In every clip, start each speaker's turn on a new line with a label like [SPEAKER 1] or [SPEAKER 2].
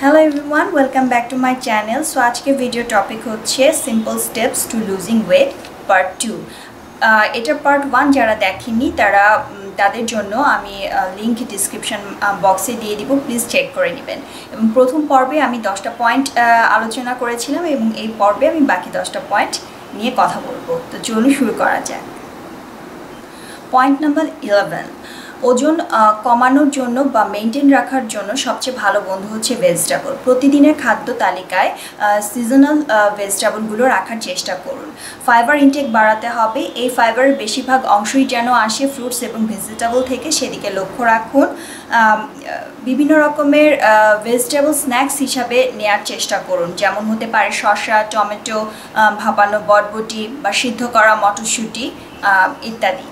[SPEAKER 1] Hello everyone, welcome back to my channel. So आज के video topic होच्छे simple steps to losing weight part 2. এটা part 1 যারা দেখেননি তারা তাদের জন্য আমি লিংক ডেসক্রিপশন বক্সে দিয়ে দিব, প্লিজ চেক করে নেবেন। এবং প্রথম পর্বে আমি 10টা পয়েন্ট আলোচনা করেছিলাম এবং এই পর্বে আমি বাকি 10টা পয়েন্ট নিয়ে কথা বলবো। তো চলুন শুরু করা যাক। পয়েন্ট নাম্বার 11, ওজন কমানোর জন্য বা মেইনটেইন রাখার জন্য সবচেয়ে ভালো বন্ধু হচ্ছে ভেজিটেবল। প্রতিদিনের খাদ্য তালিকায় সিজনাল ভেজিটেবলগুলো রাখার চেষ্টা করুন। ফাইবার ইনটেক বাড়াতে হবে। এই ফাইবারের বেশিরভাগ অংশই যেন আসে ফ্রুটস এবং ভেজিটেবল থেকে, সেদিকে লক্ষ্য রাখুন। বিভিন্ন রকমের ভেজিটেবল স্ন্যাক্স হিসাবে নেয়ার চেষ্টা করুন, যেমন হতে পারে শসা, টমেটো, ভাপানো বটবটি বা সিদ্ধ করা মটরশুঁটি ইত্যাদি।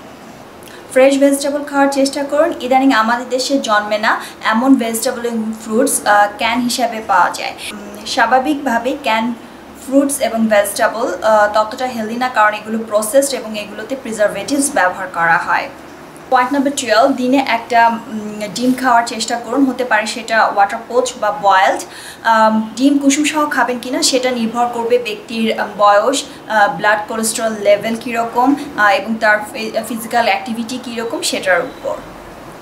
[SPEAKER 1] ফ্রেশ ভেজিটেবল খাওয়ার চেষ্টা করুন। ইদানিং আমাদের দেশে জন্মে না এমন ভেজিটেবল এবং ফ্রুটস ক্যান হিসাবে পাওয়া যায়। স্বাভাবিকভাবে ক্যান ফ্রুটস এবং ভেজিটেবল ততটা হেলদি না, কারণ এগুলো প্রসেসড এবং এগুলোতে প্রিজারভেটিভস ব্যবহার করা হয়। পয়েন্ট নাম্বার 12, দিনে একটা ডিম খাওয়ার চেষ্টা করুন। হতে পারে সেটা ওয়াটার পোচ বা বয়েলড। ডিম কুসুম সহ খাবেন কিনা সেটা নির্ভর করবে ব্যক্তির বয়স, ব্লাড কোলেস্টেরল লেভেল কীরকম এবং তার ফিজিক্যাল অ্যাক্টিভিটি কীরকম সেটার উপর।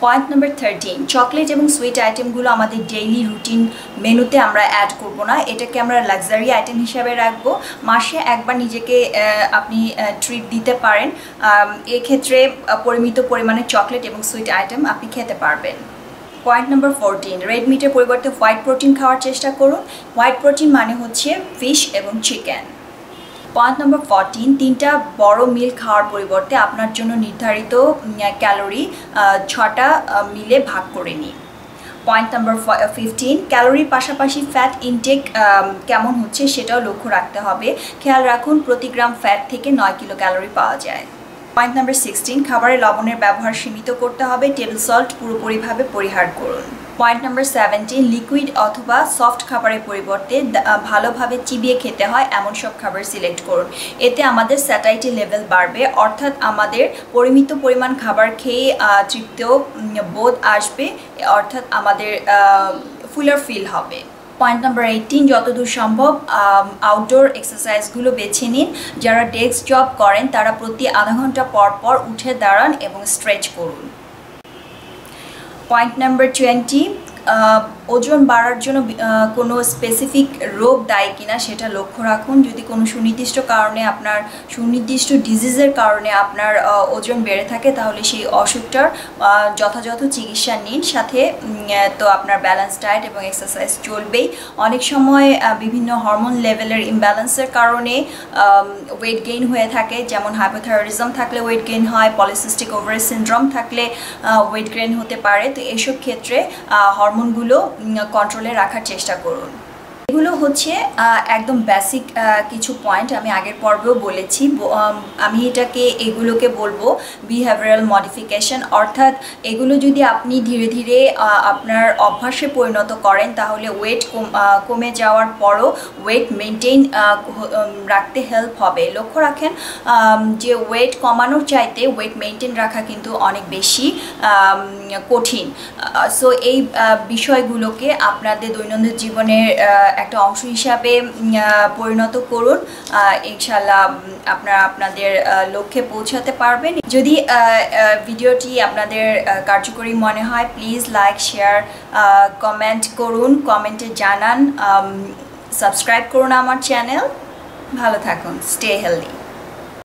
[SPEAKER 1] পয়েন্ট নাম্বার 13, চকলেট এবং সুইট আইটেমগুলো আমাদের ডেইলি রুটিন মেনুতে আমরা অ্যাড করব না, এটাকে আমরা লাক্সারি আইটেম হিসাবে রাখবো। মাসে একবার নিজেকে আপনি ট্রিট দিতে পারেন, এক্ষেত্রে পরিমিত পরিমাণে চকলেট এবং সুইট আইটেম আপনি খেতে পারবেন। পয়েন্ট নাম্বার 14, রেড মিটের পরিবর্তে হোয়াইট প্রোটিন খাওয়ার চেষ্টা করুন। হোয়াইট প্রোটিন মানে হচ্ছে ফিশ এবং চিকেন। পয়েন্ট নাম্বার 14, 3টা বড় মিল খাওয়ার পরিবর্তে আপনার জন্য নির্ধারিত ক্যালোরি 6টা মিলে ভাগ করে নিন। পয়েন্ট নাম্বার 15, ক্যালোরির পাশাপাশি ফ্যাট ইনটেক কেমন হচ্ছে সেটাও লক্ষ্য রাখতে হবে। খেয়াল রাখুন প্রতি গ্রাম ফ্যাট থেকে 9 কিলো ক্যালোরি পাওয়া যায়। পয়েন্ট নাম্বার 16, খাবারে লবণের ব্যবহার সীমিত করতে হবে। টেবিল সল্ট পুরোপুরিভাবে পরিহার করুন। পয়েন্ট নাম্বার 17, লিকুইড অথবা সফট খাবারের পরিবর্তে ভালোভাবে চিবিয়ে খেতে হয় এমন সব খাবার সিলেক্ট করুন। এতে আমাদের স্যাটাইটি লেভেল বাড়বে, অর্থাৎ আমাদের পরিমিত পরিমাণ খাবার খেয়ে তৃপ্ত বোধ আসবে, অর্থাৎ আমাদের ফুলার ফিল হবে। পয়েন্ট নাম্বার 18, যতদূর সম্ভব আউটডোর এক্সারসাইজগুলো বেছে নিন। যারা ডেস্ক জব করেন তারা প্রতি আধা ঘন্টা পর পর উঠে দাঁড়ান এবং স্ট্রেচ করুন। পয়েন্ট নাম্বার 20, ওজন বাড়ার জন্য কোনো স্পেসিফিক রোগ দায়ী কিনা সেটা লক্ষ্য রাখুন। যদি কোনো সুনির্দিষ্ট কারণে আপনার সুনির্দিষ্ট ডিজিজের কারণে আপনার ওজন বেড়ে থাকে তাহলে সেই অসুখটার যথাযথ চিকিৎসা নিন। সাথে তো আপনার ব্যালেন্স ডায়েট এবং এক্সারসাইজ চলবেই। অনেক সময় বিভিন্ন হরমোন লেভেলের ইমব্যালেন্সের কারণে ওয়েট গেইন হয়ে থাকে, যেমন হাইপোথাইরয়েডিজম থাকলে ওয়েট গেইন হয়, পলিসিস্টিক ওভারি সিনড্রোম থাকলে ওয়েট গেইন হতে পারে। তো এসব ক্ষেত্রে হরমোনগুলো কন্ট্রোলে রাখার চেষ্টা করুন। এগুলো হচ্ছে একদম বেসিক কিছু পয়েন্ট, আমি আগের পর্বেও বলেছি। আমি এগুলোকে বলবো বিহেভিয়ারাল মডিফিকেশন, অর্থাৎ এগুলো যদি আপনি ধীরে ধীরে আপনার অভ্যাসে পরিণত করেন তাহলে ওয়েট কমে যাওয়ার পরও ওয়েট মেনটেন রাখতে হেল্প হবে। লক্ষ্য রাখেন যে ওয়েট কমানোর চাইতে ওয়েট মেনটেন রাখা কিন্তু অনেক বেশি কঠিন। সো এই বিষয়গুলোকে আপনাদের দৈনন্দিন জীবনের একটা অংশ হিসাবে পরিণত করুন। ইনশাআল্লাহ আপনারা আপনাদের লক্ষ্যে পৌঁছাতে পারবেন। যদি ভিডিওটি আপনাদের কার্যকরী মনে হয় প্লিজ লাইক, শেয়ার, কমেন্ট করুন, কমেন্টে জানান, সাবস্ক্রাইব করুন আমার চ্যানেল। ভালো থাকুন, স্টে হেলদি।